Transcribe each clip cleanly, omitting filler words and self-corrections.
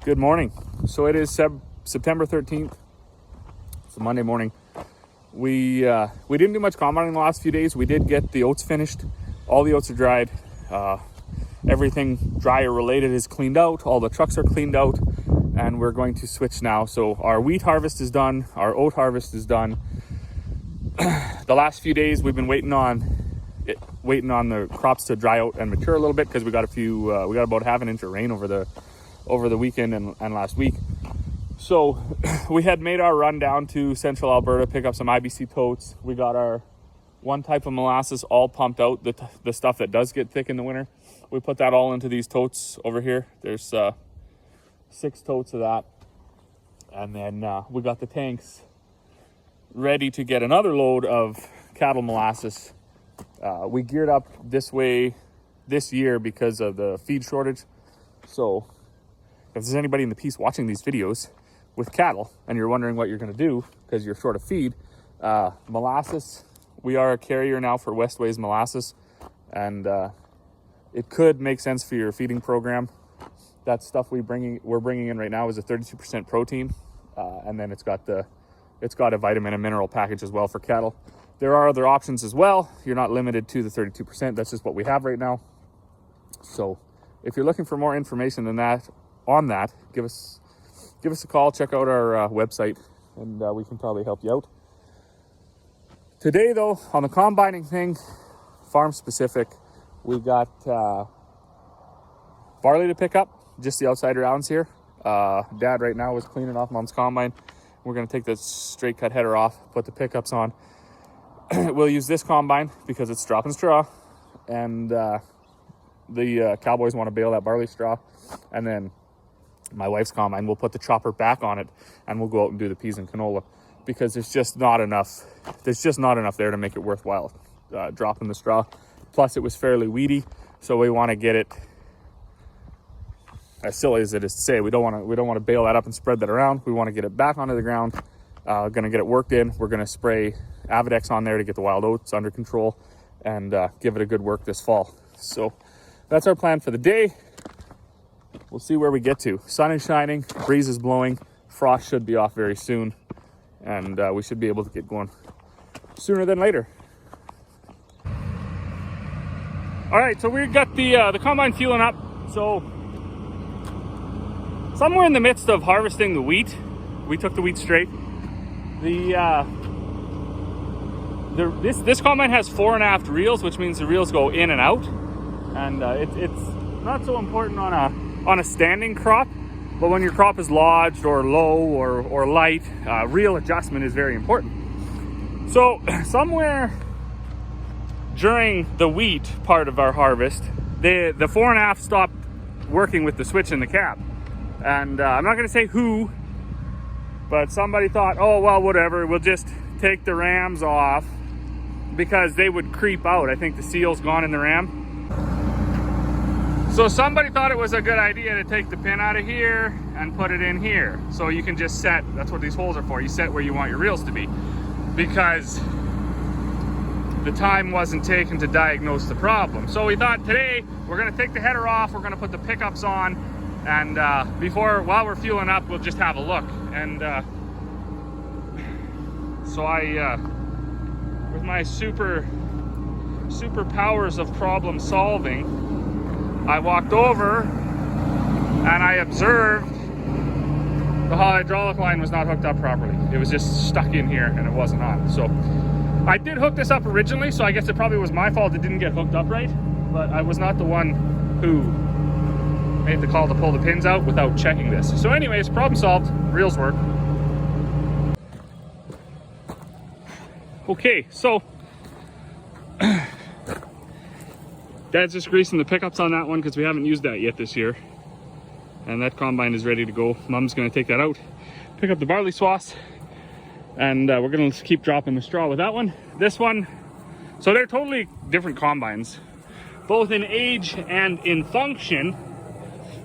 Good morning. So it is September 13th. It's a Monday morning. We didn't do much combining the last few days. We did get the oats finished. All the oats are dried. Everything dryer related is cleaned out. All the trucks are cleaned out, and we're going to switch now. So our wheat harvest is done. Our oat harvest is done. The last few days we've been waiting on the crops to dry out and mature a little bit because we got about half an inch of rain over the weekend and last week. So we had made our run down to central Alberta, pick up some IBC totes. We got our one type of molasses all pumped out, the stuff that does get thick in the winter. We put that all into these totes over here. There's 6 totes of that. And then we got the tanks ready to get another load of cattle molasses. We geared up this way this year because of the feed shortage. So if there's anybody in the piece watching these videos with cattle and you're wondering what you're going to do because you're short of feed, molasses, we are a carrier now for Westways molasses, and it could make sense for your feeding program. That stuff we're bringing in right now is a 32% protein, and then it's got a vitamin and mineral package as well for cattle. There are other options as well. You're not limited to the 32%. That's just what we have right now. So if you're looking for more information than that, give us a call. Check out our website, and we can probably help you out. Today, though, on the combining thing, farm specific, we got barley to pick up, just the outside rounds here. Dad right now is cleaning off Mom's combine. We're going to take the straight cut header off, put the pickups on. We'll use this combine because it's dropping straw, and the cowboys want to bale that barley straw. And then my wife's combine, we'll put the chopper back on it, and we'll go out and do the peas and canola, because there's just not enough there to make it worthwhile dropping the straw. Plus it was fairly weedy, so we want to get it, as silly as it is to say, we don't want to bale that up and spread that around. We want to get it back onto the ground. Going to get it worked in. We're going to spray Avidex on there to get the wild oats under control and give it a good work this fall. So that's our plan for the day. We'll see where we get to. Sun is shining, breeze is blowing, frost should be off very soon, and we should be able to get going sooner than later. All right, so we got the combine fueling up. So somewhere in the midst of harvesting the wheat, we took the wheat straight. This combine has 4.5 reels, which means the reels go in and out, and it's not so important on a standing crop, but when your crop is lodged or low or light, reel adjustment is very important. So somewhere during the wheat part of our harvest, the 4.5 stopped working with the switch in the cab, and I'm not going to say who, but somebody thought, oh well, whatever, we'll just take the rams off because they would creep out. I think the seal's gone in the ram. So somebody thought it was a good idea to take the pin out of here and put it in here. So you can just set, that's what these holes are for, you set where you want your reels to be. Because the time wasn't taken to diagnose the problem. So we thought today, we're gonna take the header off, we're gonna put the pickups on, and while we're fueling up, we'll just have a look. And so I, with my super powers of problem solving, I walked over and I observed the hydraulic line was not hooked up properly. It was just stuck in here and it wasn't on. So I did hook this up originally, so I guess it probably was my fault it didn't get hooked up right, but I was not the one who made the call to pull the pins out without checking this. So anyways, problem solved, reels work. Okay, so Dad's just greasing the pickups on that one because we haven't used that yet this year. And that combine is ready to go. Mom's gonna take that out, pick up the barley swaths, and we're gonna keep dropping the straw with that one. This one, so they're totally different combines, both in age and in function.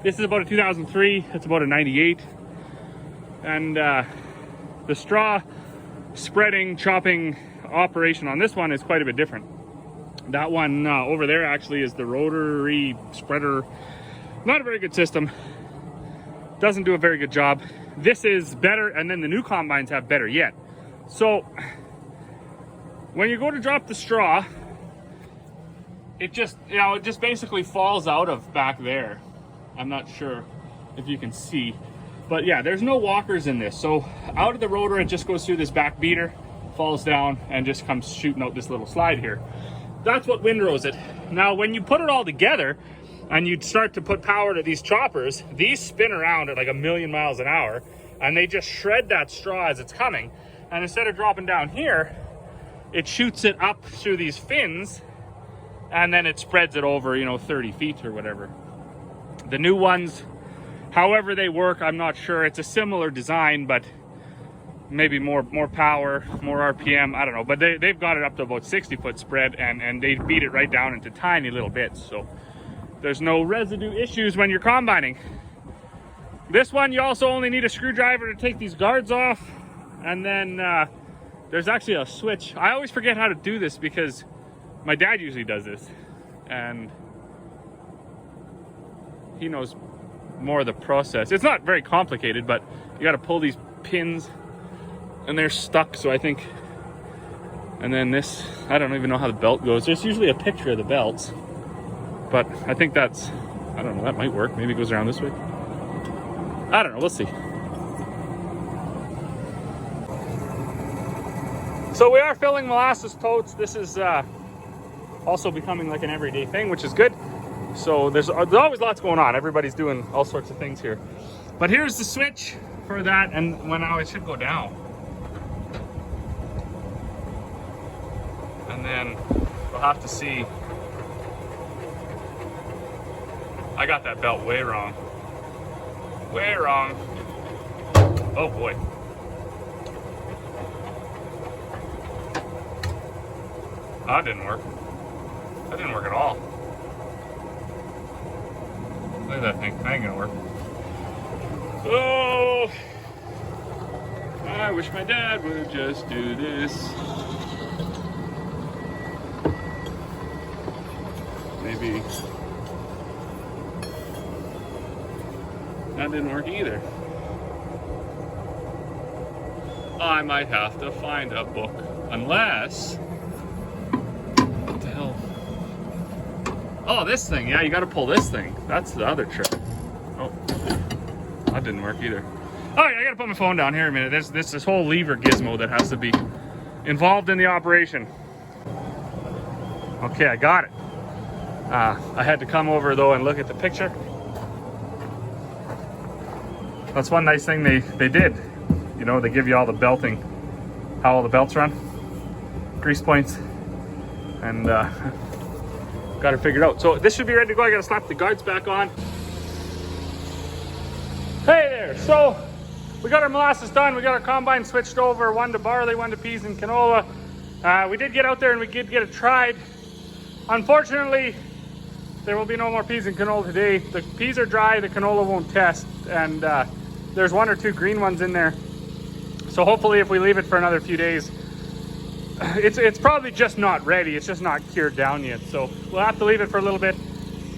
This is about a 2003, it's about a 98. And the straw spreading, chopping operation on this one is quite a bit different. That one over there actually is the rotary spreader. Not a very good system. doesn't do a very good job. This is better, and then the new combines have better yet. So when you go to drop the straw, it just, you know, it just basically falls out of back there. I'm not sure if you can see, but yeah, there's no walkers in this. So out of the rotor, it just goes through this back beater, falls down, and just comes shooting out this little slide here. That's what windrows it. Now, when you put it all together and you start to put power to these choppers, these spin around at like 1,000,000 miles an hour, and they just shred that straw as it's coming. And instead of dropping down here, it shoots it up through these fins, and then it spreads it over, you know, 30 feet or whatever. The new ones, however they work, I'm not sure. It's a similar design, but maybe more power, more RPM, I don't know. But they've got it up to about 60-foot spread, and they beat it right down into tiny little bits. So there's no residue issues when you're combining. This one, you also only need a screwdriver to take these guards off. And then there's actually a switch. I always forget how to do this because my dad usually does this, and he knows more of the process. It's not very complicated, but you got to pull these pins and they're stuck. So I think, and then this, I don't even know how the belt goes. There's usually a picture of the belts, but I think that's, I don't know, that might work. Maybe it goes around this way. I don't know, we'll see. So we are filling molasses totes. This is also becoming like an everyday thing, which is good. So there's always lots going on. Everybody's doing all sorts of things here. But here's the switch for that, and now it should go down. And then we'll have to see. I got that belt way wrong. Way wrong. Oh boy. That didn't work. That didn't work at all. Look at that thing. That ain't gonna work. Oh, I wish my dad would just do this. Maybe that didn't work either. I might have to find a book, unless. What the hell? Oh, this thing. Yeah, you got to pull this thing. That's the other trick. Oh, that didn't work either. Oh, yeah, I got to put my phone down here a minute. There's this whole lever gizmo that has to be involved in the operation. Okay, I got it. I had to come over though and look at the picture. That's one nice thing they did. You know, they give you all the belting, how all the belts run, grease points, and got it figured out. So this should be ready to go. I got to slap the guards back on. Hey there. So we got our molasses done. We got our combine switched over, one to barley, one to peas and canola. We did get out there and we did get it tried. Unfortunately, there will be no more peas and canola today. The peas are dry, the canola won't test, and there's one or two green ones in there. So hopefully if we leave it for another few days, it's probably just not ready. It's just not cured down yet. So we'll have to leave it for a little bit.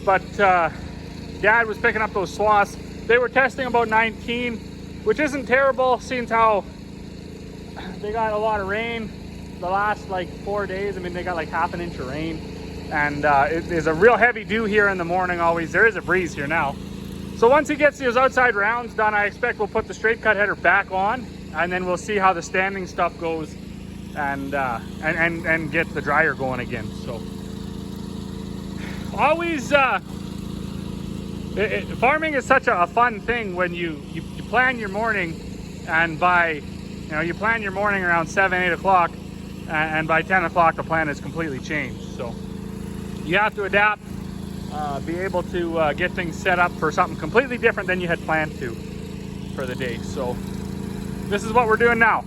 But Dad was picking up those swaths. They were testing about 19, which isn't terrible, seeing how they got a lot of rain the last like 4 days. I mean, they got like half an inch of rain. And it is a real heavy dew here in the morning always. There is a breeze here now. So once he gets his outside rounds done, I expect we'll put the straight cut header back on, and then we'll see how the standing stuff goes, and get the dryer going again. So always farming is such a fun thing when you plan your morning, and by you plan your morning around 7-8 o'clock, and by 10 o'clock the plan is completely changed. So you have to adapt, be able to get things set up for something completely different than you had planned to for the day. So this is what we're doing now.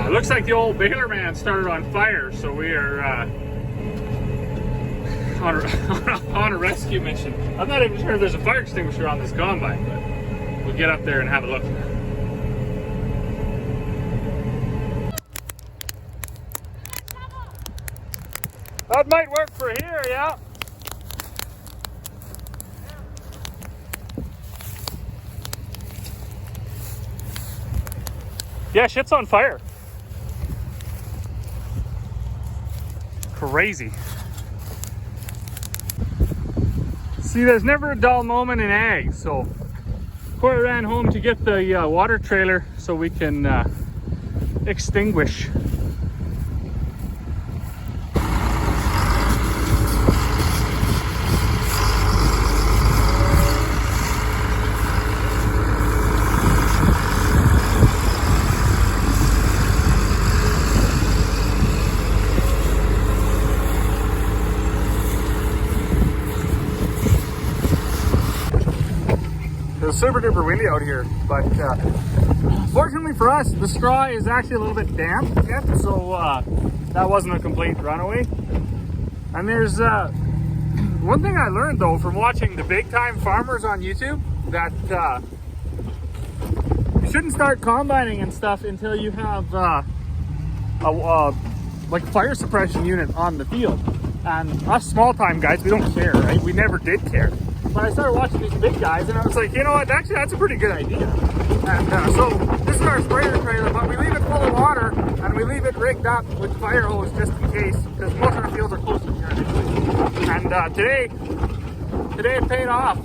Looks like the old baler man started on fire, so we are on a rescue mission. I'm not even sure if there's a fire extinguisher on this combine, but we'll get up there and have a look. That might work for here, yeah. Yeah, shit's on fire. Crazy. See, there's never a dull moment in ag, so Cori ran home to get the water trailer so we can extinguish. It's super duper windy out here, but fortunately for us, the straw is actually a little bit damp yet, so that wasn't a complete runaway. And there's one thing I learned though from watching the big time farmers on YouTube, that you shouldn't start combining and stuff until you have like a fire suppression unit on the field. And us small time guys, we don't care, right? We never did care. But I started watching these big guys and I was like, you know what, actually that's a pretty good idea. And so this is our sprayer trailer, but we leave it full of water and we leave it rigged up with fire hose just in case, because most of our fields are close to here. And today it paid off.